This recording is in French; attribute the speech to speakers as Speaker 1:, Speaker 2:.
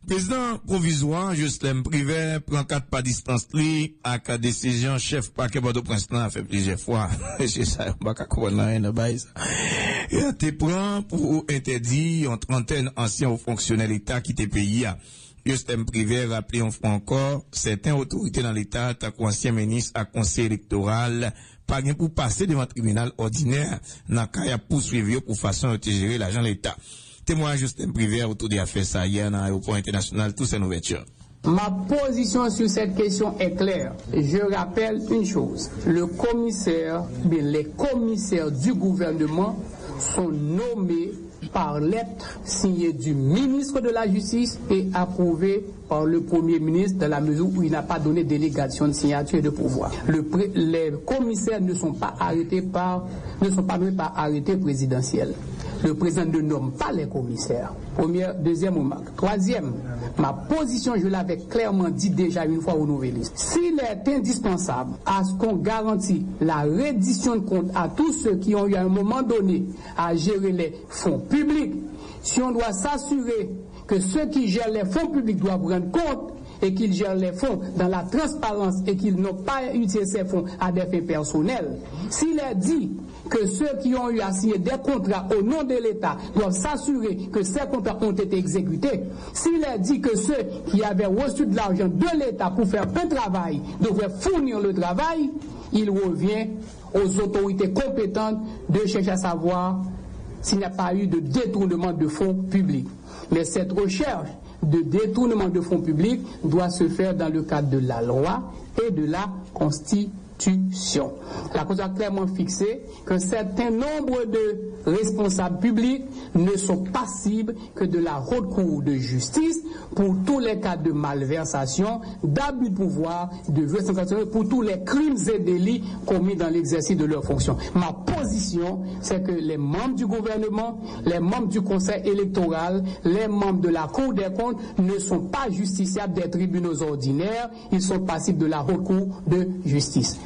Speaker 1: Président provisoire Jocelyn Privé prend 4 pas distance li avec la décision chef parquet Port-au-Prince a fait plusieurs fois. C'est ça, on va comprendre rien bail ça. Et a te prend pour interdire une trentaine anciens hauts fonctionnaires l'État qui te payé. Jocelyn Privé rappelé une fois encore certaines autorités dans l'État, tant qu'ancien ministre à conseil électoral pas bien pour passer devant tribunal ordinaire dans cas poursuivre pour façon de gérer l'argent de l'État. Témoin Justin Privé autour des affaires ça hier dans l'aéroport international, tout c'est ouverture.
Speaker 2: Ma position sur cette question est claire. Je rappelle une chose. Les commissaires du gouvernement sont nommés par lettre signée du ministre de la Justice et approuvée par le Premier ministre dans la mesure où il n'a pas donné délégation de signature et de pouvoir. Les commissaires ne sont pas nommés par arrêté présidentiel. Le président ne nomme pas les commissaires. Deuxième remarque. Troisième, ma position, je l'avais clairement dit déjà une fois aux nouvellistes. S'il est indispensable à ce qu'on garantisse la reddition de compte à tous ceux qui ont eu à un moment donné à gérer les fonds publics, si on doit s'assurer que ceux qui gèrent les fonds publics doivent rendre compte et qu'ils gèrent les fonds dans la transparence et qu'ils n'ont pas utilisé ces fonds à des fins personnelles, s'il est dit que ceux qui ont eu à signer des contrats au nom de l'État doivent s'assurer que ces contrats ont été exécutés, s'il est dit que ceux qui avaient reçu de l'argent de l'État pour faire un travail devraient fournir le travail, il revient aux autorités compétentes de chercher à savoir s'il n'y a pas eu de détournement de fonds publics. Mais cette recherche de détournement de fonds publics doit se faire dans le cadre de la loi et de la Constitution. La Cour a clairement fixé qu'un certain nombre de responsables publics ne sont passibles que de la haute cour de justice pour tous les cas de malversation, d'abus de pouvoir, de violence institutionnelle, pour tous les crimes et délits commis dans l'exercice de leurs fonctions. Ma position, c'est que les membres du gouvernement, les membres du conseil électoral, les membres de la Cour des comptes ne sont pas justiciables des tribunaux ordinaires, ils sont passibles de la haute cour de justice.